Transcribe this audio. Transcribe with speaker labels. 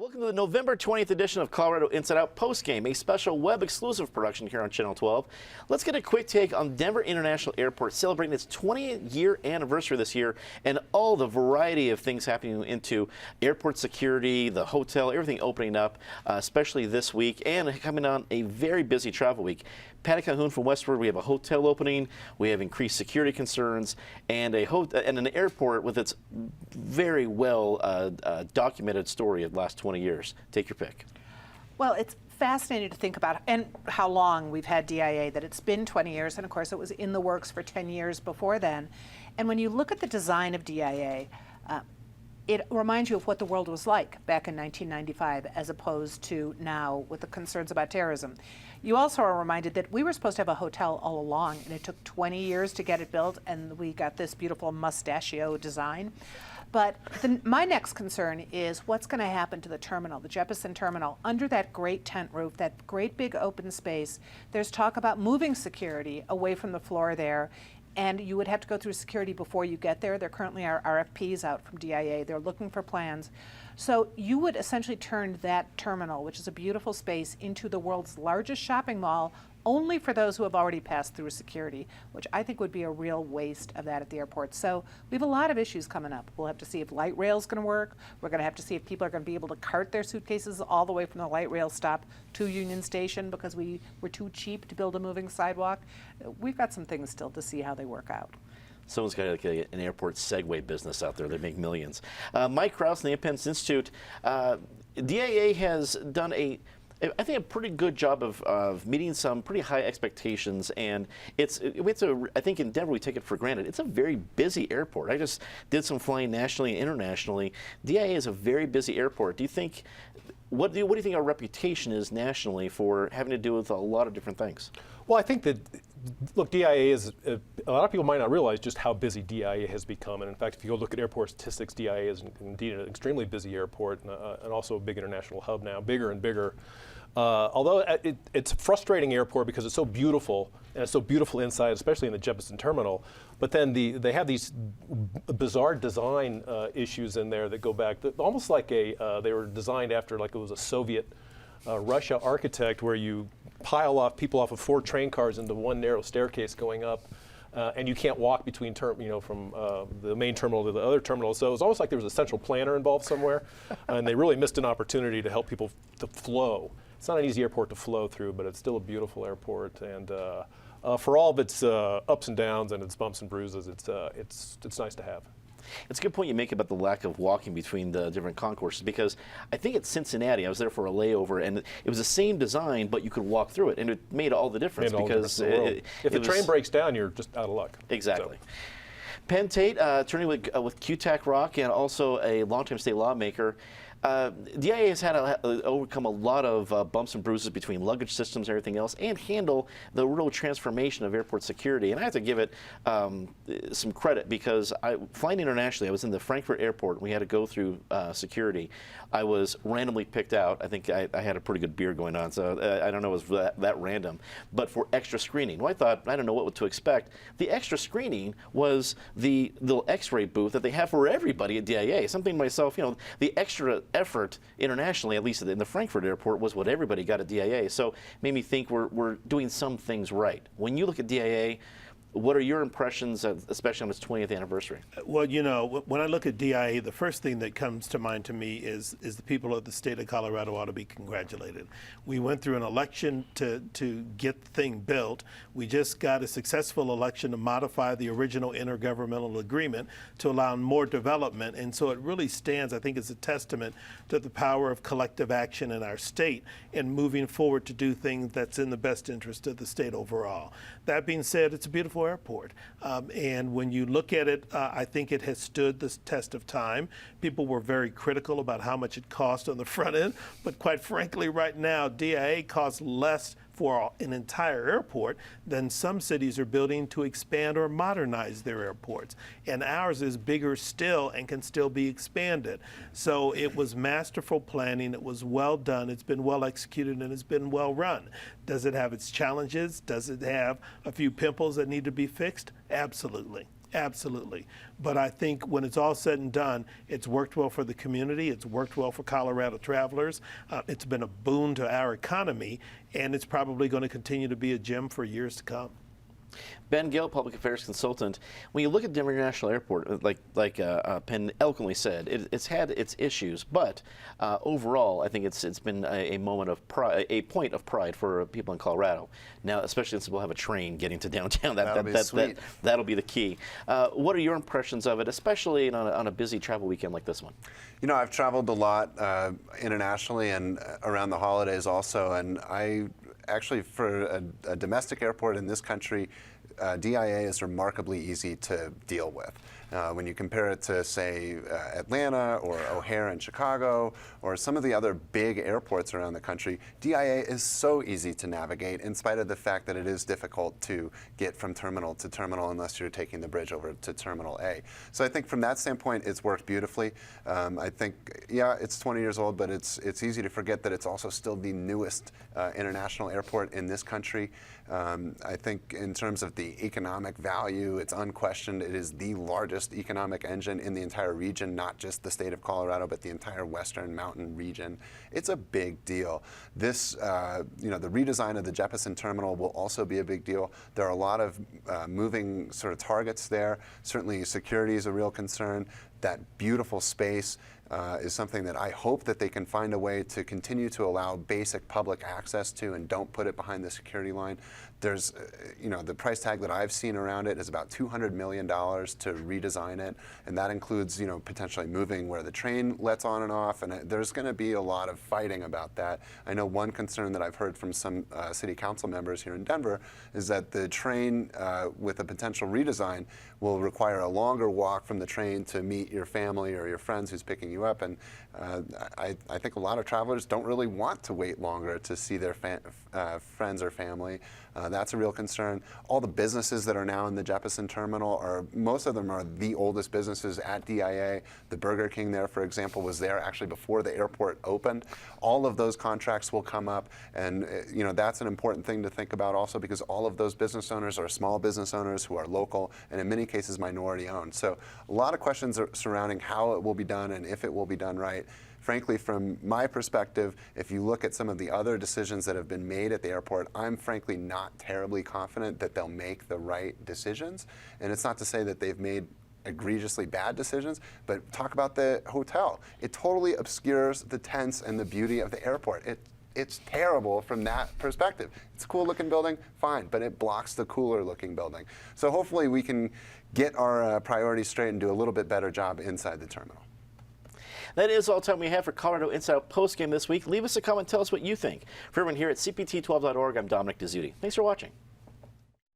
Speaker 1: Welcome to the November 20th edition of Colorado Inside Out Postgame, a special web-exclusive production here on Channel 12. Let's get a quick take on Denver International Airport celebrating its 20th-year anniversary this year and all the variety of things happening into airport security, the hotel, everything opening up, especially this week, and coming on a very busy travel week. Patty Calhoun from Westward, we have a hotel opening, we have increased security concerns, and an airport with its very well documented story of the last 20 years. Take your pick.
Speaker 2: Well, it's fascinating to think about and how long we've had DIA, that it's been 20 years, and of course it was in the works for 10 years before then. And when you look at the design of DIA, it reminds you of what the world was like back in 1995 as opposed to now with the concerns about terrorism. You also are reminded that we were supposed to have a hotel all along, and it took 20 years to get it built, and we got this beautiful mustachio design. But my next concern is what's going to happen to the terminal, the Jeppesen terminal. Under that great tent roof, that great big open space, there's talk about moving security away from the floor there. And you would have to go through security before you get there. There currently are RFPs out from DIA. They're looking for plans. So you would essentially turn that terminal, which is a beautiful space, into the world's largest shopping mall, only for those who have already passed through security, which I think would be a real waste of that at the airport. So we have a lot of issues coming up. We'll have to see if light rail is going to work. We're going to have to see if people are going to be able to cart their suitcases all the way from the light rail stop to Union Station because we were too cheap to build a moving sidewalk. We've got some things still to see how they work out.
Speaker 1: Someone's got like an airport Segway business out there. They make millions. Mike Krause from the Independence Institute. DIA has done I think a pretty good job of meeting some pretty high expectations, and I think in Denver we take it for granted. It's a very busy airport. I just did some flying nationally and internationally. DIA is a very busy airport. Do you think, what do you think our reputation is nationally for having to do with a lot of different things?
Speaker 3: Well, I think that, look, DIA is, a lot of people might not realize just how busy DIA has become. And in fact, if you go look at airport statistics, DIA is indeed an extremely busy airport and also a big international hub now, bigger and bigger. Although it's a frustrating airport because it's so beautiful, and it's so beautiful inside, especially in the Jeppesen terminal. But then they have these bizarre design issues in there that go back, almost like they were designed after like it was a Soviet Russia architect, where you pile off people off of 4 train cars into one narrow staircase going up. And you can't walk between, from the main terminal to the other terminal. So it was almost like there was a central planner involved somewhere, and they really missed an opportunity to help people to flow. It's not an easy airport to flow through, but it's still a beautiful airport. And for all of its ups and downs and its bumps and bruises, it's nice to have.
Speaker 1: It's a good point you make about the lack of walking between the different concourses, because I think at Cincinnati, I was there for a layover, and it was the same design, but you could walk through it, and it made all the difference. Because
Speaker 3: if the train breaks down, you're just out of luck.
Speaker 1: Exactly. So. Penn Tate, attorney with QTAC Rock, and also a longtime state lawmaker. DIA has had to overcome a lot of bumps and bruises between luggage systems and everything else, and handle the real transformation of airport security. And I have to give it some credit, because flying internationally, I was in the Frankfurt airport. We had to go through security. I was randomly picked out. I think I had a pretty good beer going on, so I don't know if it was that random. But for extra screening, well, I thought, I don't know what to expect. The extra screening was the little X-ray booth that they have for everybody at DIA. Something myself, the extra effort internationally, at least in the Frankfurt airport, was what everybody got at DIA. So it made me think we're doing some things right. When you look at DIA, what are your impressions, especially on its 20th anniversary?
Speaker 4: Well, when I look at DIA, the first thing that comes to mind to me is the people of the state of Colorado ought to be congratulated. We went through an election to get the thing built. We just got a successful election to modify the original intergovernmental agreement to allow more development. And so it really stands, I think, as a testament to the power of collective action in our state and moving forward to do things that's in the best interest of the state overall. That being said, it's a beautiful airport. And when you look at it, I think it has stood the test of time. People were very critical about how much it cost on the front end, but quite frankly, right now, DIA costs less for an entire airport than some cities are building to expand or modernize their airports. And ours is bigger still and can still be expanded. So it was masterful planning. It was well done. It's been well executed, and it's been well run. Does it have its challenges? Does it have a few pimples that need to be fixed? Absolutely. Absolutely. But I think when it's all said and done, it's worked well for the community. It's worked well for Colorado travelers. It's been a boon to our economy, and it's probably going to continue to be a gem for years to come.
Speaker 1: Ben Gill, public affairs consultant. When you look at Denver International Airport, like Penn eloquently said, it's had its issues, but overall, I think it's been a moment of pride, a point of pride for people in Colorado. Now, especially since we'll have a train getting to downtown, that'll be the key. What are your impressions of it, especially on a busy travel weekend like this one?
Speaker 5: You know, I've traveled a lot internationally and around the holidays also, and actually, for a domestic airport in this country, DIA is remarkably easy to deal with. When you compare it to, say, Atlanta or O'Hare in Chicago or some of the other big airports around the country, DIA is so easy to navigate in spite of the fact that it is difficult to get from terminal to terminal unless you're taking the bridge over to Terminal A. So I think from that standpoint, it's worked beautifully. I think, yeah, it's 20 years old, but it's easy to forget that it's also still the newest international airport in this country. I think in terms of the economic value, it's unquestioned. It is the largest economic engine in the entire region, not just the state of Colorado, but the entire Western Mountain region. It's a big deal. This, the redesign of the Jeppesen terminal will also be a big deal. There are a lot of moving sort of targets there. Certainly security is a real concern. That beautiful space is something that I hope that they can find a way to continue to allow basic public access to and don't put it behind the security line. There's, the price tag that I've seen around it is about $200 million to redesign it, and that includes, potentially moving where the train lets on and off, and there's going to be a lot of fighting about that. I know one concern that I've heard from some city council members here in Denver is that the train, with a potential redesign, will require a longer walk from the train to meet your family or your friends who's picking you up, and I think a lot of travelers don't really want to wait longer to see their friends or family. That's a real concern. All the businesses that are now in the Jeppesen terminal most of them are the oldest businesses at DIA. The Burger King there, for example, was there actually before the airport opened. All of those contracts will come up, and that's an important thing to think about also, because all of those business owners are small business owners who are local and in many cases minority owned. So a lot of questions are surrounding how it will be done and if it will be done right. Frankly, from my perspective, if you look at some of the other decisions that have been made at the airport, I'm frankly not terribly confident that they'll make the right decisions. And it's not to say that they've made egregiously bad decisions, but talk about the hotel. It totally obscures the tents and the beauty of the airport. It's terrible from that perspective. It's a cool looking building, fine, but it blocks the cooler looking building. So hopefully we can get our priorities straight and do a little bit better job inside the terminal.
Speaker 1: That is all the time we have for Colorado Inside Out postgame this week. Leave us a comment, tell us what you think. For everyone here at CPT12.org, I'm Dominic Dezzutti. Thanks for watching.